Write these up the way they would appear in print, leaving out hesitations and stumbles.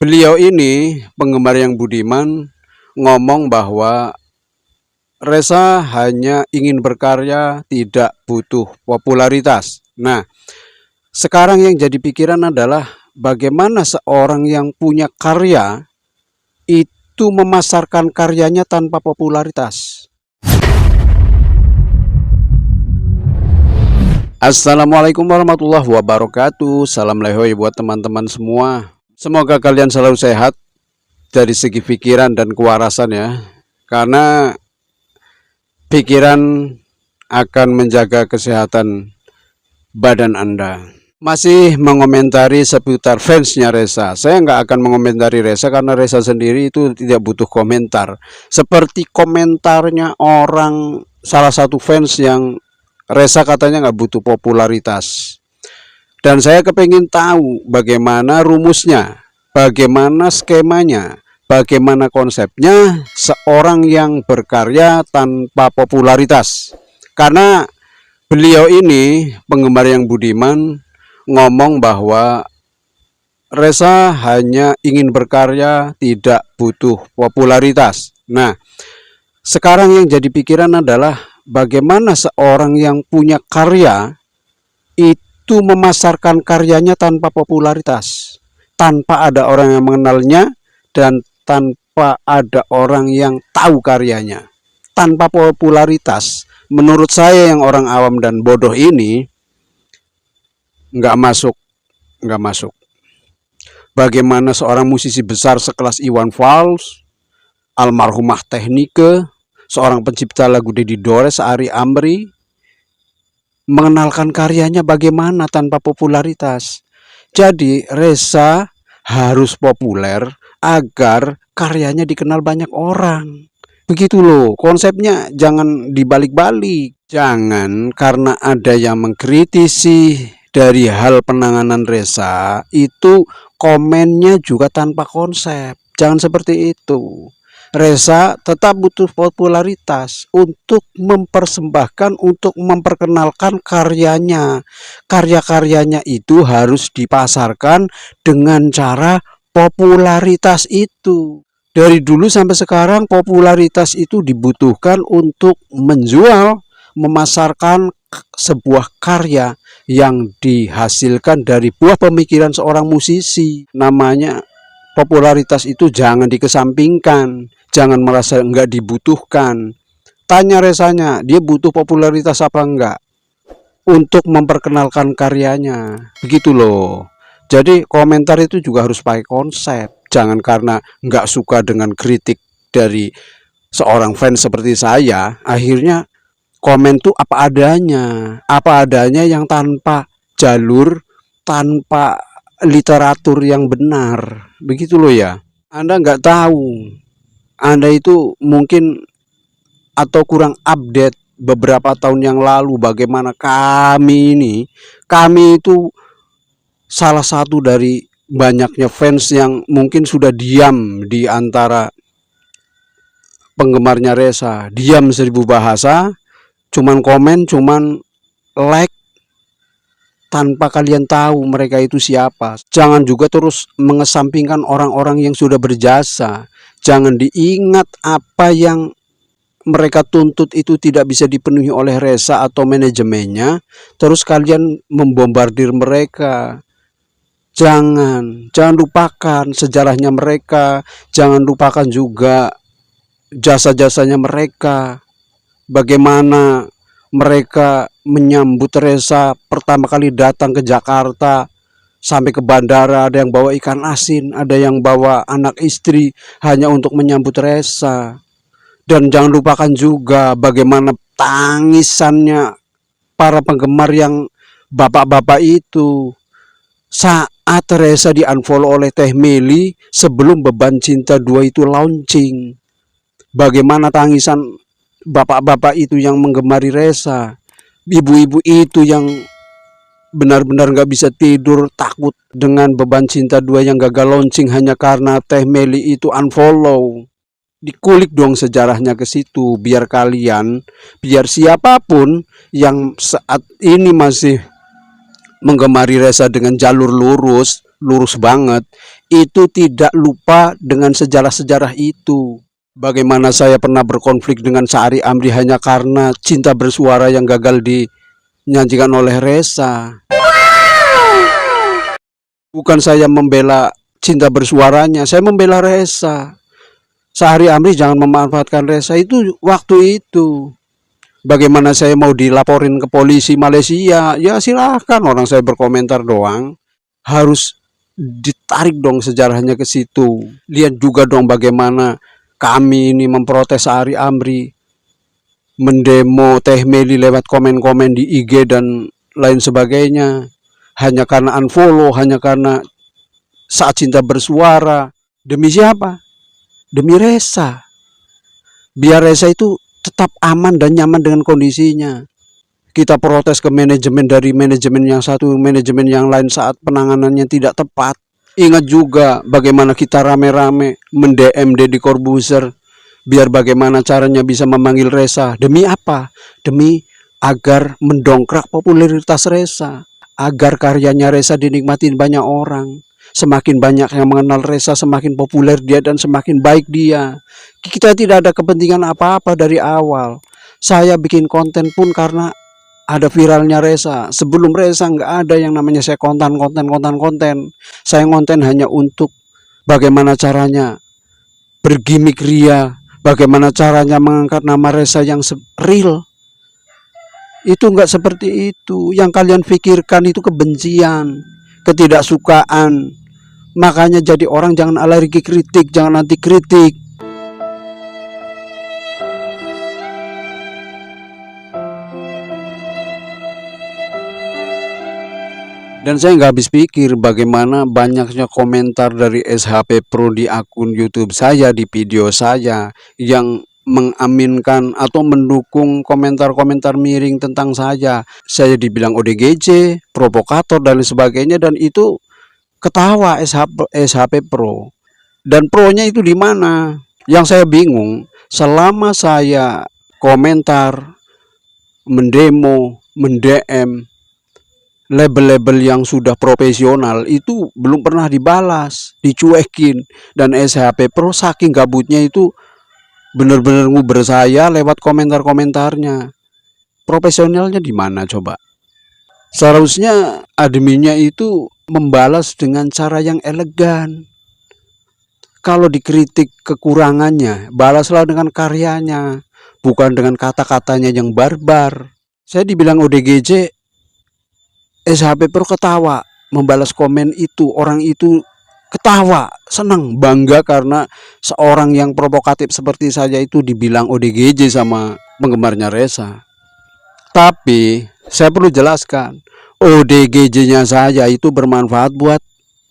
Beliau ini penggemar yang budiman ngomong bahwa Reza hanya ingin berkarya, tidak butuh popularitas. Nah, sekarang yang jadi pikiran adalah bagaimana seorang yang punya karya itu memasarkan karyanya tanpa popularitas. Assalamualaikum warahmatullahi wabarakatuh. Salam lehoi buat teman-teman semua. Semoga kalian selalu sehat dari segi pikiran dan kewarasan ya. Karena pikiran akan menjaga kesehatan badan Anda. Masih mengomentari seputar fansnya Reza. Saya nggak akan mengomentari Reza karena Reza sendiri itu tidak butuh komentar. Seperti komentarnya orang salah satu fans yang Reza katanya nggak butuh popularitas. Dan saya kepingin tahu bagaimana rumusnya, bagaimana skemanya, bagaimana konsepnya seorang yang berkarya tanpa popularitas. Karena beliau ini penggemar yang budiman ngomong bahwa Reza hanya ingin berkarya, tidak butuh popularitas. Nah, sekarang yang jadi pikiran adalah bagaimana seorang yang punya karya itu memasarkan karyanya tanpa popularitas, tanpa ada orang yang mengenalnya dan tanpa ada orang yang tahu karyanya. Tanpa popularitas, menurut saya yang orang awam dan bodoh ini nggak masuk. Bagaimana seorang musisi besar sekelas Iwan Fals, almarhumah Technique, seorang pencipta lagu Deddy Dores, Ari Amri, mengenalkan karyanya bagaimana tanpa popularitas. Jadi Reza harus populer agar karyanya dikenal banyak orang. Begitu loh konsepnya, jangan dibalik-balik. Jangan karena ada yang mengkritisi dari hal penanganan Reza itu komennya juga tanpa konsep. Jangan seperti itu. Reza tetap butuh popularitas untuk mempersembahkan, untuk memperkenalkan karyanya. Karya-karyanya itu harus dipasarkan dengan cara popularitas itu. Dari dulu sampai sekarang popularitas itu dibutuhkan untuk menjual, memasarkan sebuah karya yang dihasilkan dari buah pemikiran seorang musisi. Namanya popularitas itu jangan dikesampingkan, jangan merasa enggak dibutuhkan. Tanya Rezanya, dia butuh popularitas apa enggak untuk memperkenalkan karyanya. Begitu loh. Jadi komentar itu juga harus pakai konsep. Jangan karena enggak suka dengan kritik dari seorang fans seperti saya, akhirnya komen tuh apa adanya yang tanpa jalur, tanpa literatur yang benar. Begitu loh ya. Anda nggak tahu, Anda itu mungkin atau kurang update beberapa tahun yang lalu bagaimana kami itu salah satu dari banyaknya fans yang mungkin sudah diam di antara penggemarnya Reza, diam 1000 bahasa, cuman komen, cuman like, tanpa kalian tahu mereka itu siapa. Jangan juga terus mengesampingkan orang-orang yang sudah berjasa. Jangan diingat apa yang mereka tuntut itu tidak bisa dipenuhi oleh Reza atau manajemennya, terus kalian membombardir mereka. Jangan lupakan sejarahnya mereka, jangan lupakan juga jasa-jasanya mereka. Bagaimana mereka menyambut Reza pertama kali datang ke Jakarta, sampai ke bandara ada yang bawa ikan asin, ada yang bawa anak istri hanya untuk menyambut Reza. Dan jangan lupakan juga bagaimana tangisannya para penggemar yang bapak-bapak itu saat Reza di-unfollow oleh Teh Meli sebelum Beban Cinta 2 itu launching. Bagaimana tangisan bapak-bapak itu yang menggemari Reza, ibu-ibu itu yang benar-benar nggak bisa tidur takut dengan Beban Cinta 2 yang gagal launching hanya karena Teh Meli itu unfollow. Dikulik dong sejarahnya ke situ, biar kalian, biar siapapun yang saat ini masih menggemari Reza dengan jalur lurus, lurus banget, itu tidak lupa dengan sejarah-sejarah itu. Bagaimana saya pernah berkonflik dengan Sa'ari Amri hanya karena cinta bersuara yang gagal dinyanyikan oleh Reza. Bukan saya membela cinta bersuaranya, saya membela Reza. Sa'ari Amri jangan memanfaatkan Reza itu waktu itu. Bagaimana saya mau dilaporin ke polisi Malaysia? Ya silahkan, orang saya berkomentar doang. Harus ditarik dong sejarahnya ke situ. Lihat juga dong bagaimana kami ini memprotes Sa'ari Amri, mendemo Teh Meli lewat komen-komen di IG dan lain sebagainya. Hanya karena unfollow, hanya karena Saat Cinta Bersuara. Demi siapa? Demi Reza. Biar Reza itu tetap aman dan nyaman dengan kondisinya. Kita protes ke manajemen dari manajemen yang satu, manajemen yang lain saat penanganannya tidak tepat. Ingat juga bagaimana kita rame-rame mend-DM Deddy Corbuzier. Biar bagaimana caranya bisa memanggil Reza. Demi apa? Demi agar mendongkrak popularitas Reza. Agar karyanya Reza dinikmati banyak orang. Semakin banyak yang mengenal Reza, semakin populer dia dan semakin baik dia. Kita tidak ada kepentingan apa-apa dari awal. Saya bikin konten pun karena ada viralnya Reza. Sebelum Reza nggak ada yang namanya saya konten. Saya konten hanya untuk bagaimana caranya bergimik ria, bagaimana caranya mengangkat nama Reza yang real. Itu nggak seperti itu. Yang kalian pikirkan itu kebencian, ketidaksukaan. Makanya jadi orang jangan alergi kritik, jangan anti kritik. Dan saya nggak habis pikir bagaimana banyaknya komentar dari SHP Pro di akun YouTube saya, di video saya, yang mengaminkan atau mendukung komentar-komentar miring tentang saya. Saya dibilang ODGJ, provokator dan sebagainya, dan itu ketawa SHP Pro. Dan pro-nya itu di mana? Yang saya bingung, selama saya komentar, mendemo, mend-DM label-label yang sudah profesional itu belum pernah dibalas, dicuekin. Dan SHP Pro saking gabutnya itu bener-bener nguber saya lewat komentar-komentarnya. Profesionalnya di mana coba? Seharusnya adminnya itu membalas dengan cara yang elegan. Kalau dikritik kekurangannya, balaslah dengan karyanya, bukan dengan kata-katanya yang barbar. Saya dibilang ODGJ, SHP Pro ketawa membalas komen itu. Orang itu ketawa, senang, bangga karena seorang yang provokatif seperti saya itu dibilang ODGJ sama penggemarnya Reza. Tapi saya perlu jelaskan, ODGJ-nya saya itu bermanfaat buat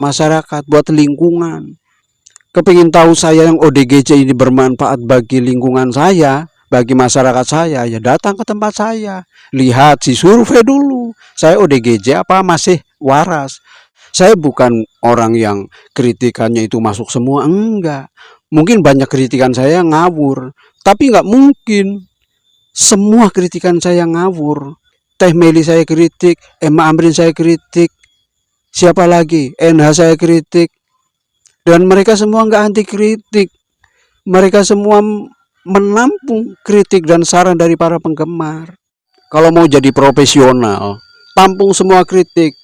masyarakat, buat lingkungan. Kepingin tahu saya yang ODGJ ini bermanfaat bagi lingkungan saya, bagi masyarakat saya, ya datang ke tempat saya. Lihat, si survei dulu. Saya ODGJ apa masih waras? Saya bukan orang yang kritikannya itu masuk semua, enggak. Mungkin banyak kritikan saya ngawur, tapi enggak mungkin semua kritikan saya ngawur. Teh Meli saya kritik, Emma Amrin saya kritik, siapa lagi? NH saya kritik. Dan mereka semua enggak anti kritik. Mereka semua menampung kritik dan saran dari para penggemar. Kalau mau jadi profesional, tampung semua kritik.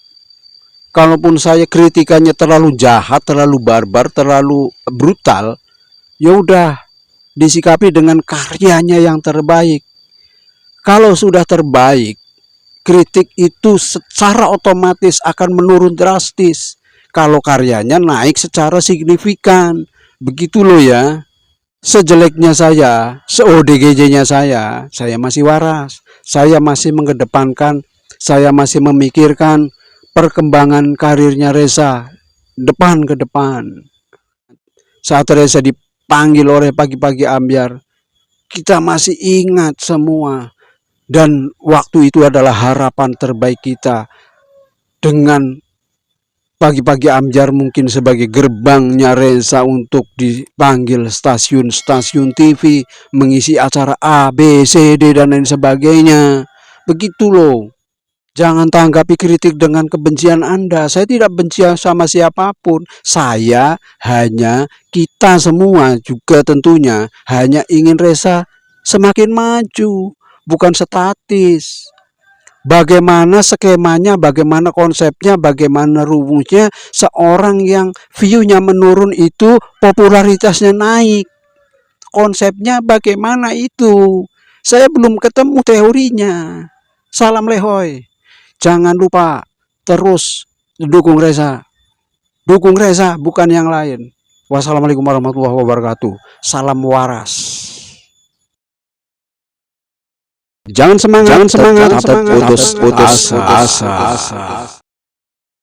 Kalaupun saya kritikannya terlalu jahat, terlalu barbar, terlalu brutal, ya udah disikapi dengan karyanya yang terbaik. Kalau sudah terbaik, kritik itu secara otomatis akan menurun drastis. Kalau karyanya naik secara signifikan. Begitu loh ya. Sejeleknya saya, se-ODGJ-nya saya masih waras. Saya masih mengedepankan, saya masih memikirkan perkembangan karirnya Reza depan ke depan. Saat Reza dipanggil oleh Pagi-Pagi Ambyar, kita masih ingat semua. Dan waktu itu adalah harapan terbaik kita. Dengan Pagi-Pagi Ambyar mungkin sebagai gerbangnya Reza untuk dipanggil stasiun-stasiun TV, mengisi acara A, B, C, D, dan lain sebagainya. Begitu loh. Jangan tanggapi kritik dengan kebencian Anda. Saya tidak benci sama siapapun. Saya hanya, kita semua juga tentunya hanya ingin Reza semakin maju, bukan statis. Bagaimana skemanya, bagaimana konsepnya, bagaimana rumusnya seorang yang view-nya menurun itu popularitasnya naik. Konsepnya bagaimana itu? Saya belum ketemu teorinya. Salam lehoi. Jangan lupa terus dukung Reza. Dukung Reza, bukan yang lain. Wassalamualaikum warahmatullahi wabarakatuh. Salam waras. Jangan semangat, tetap putus asa.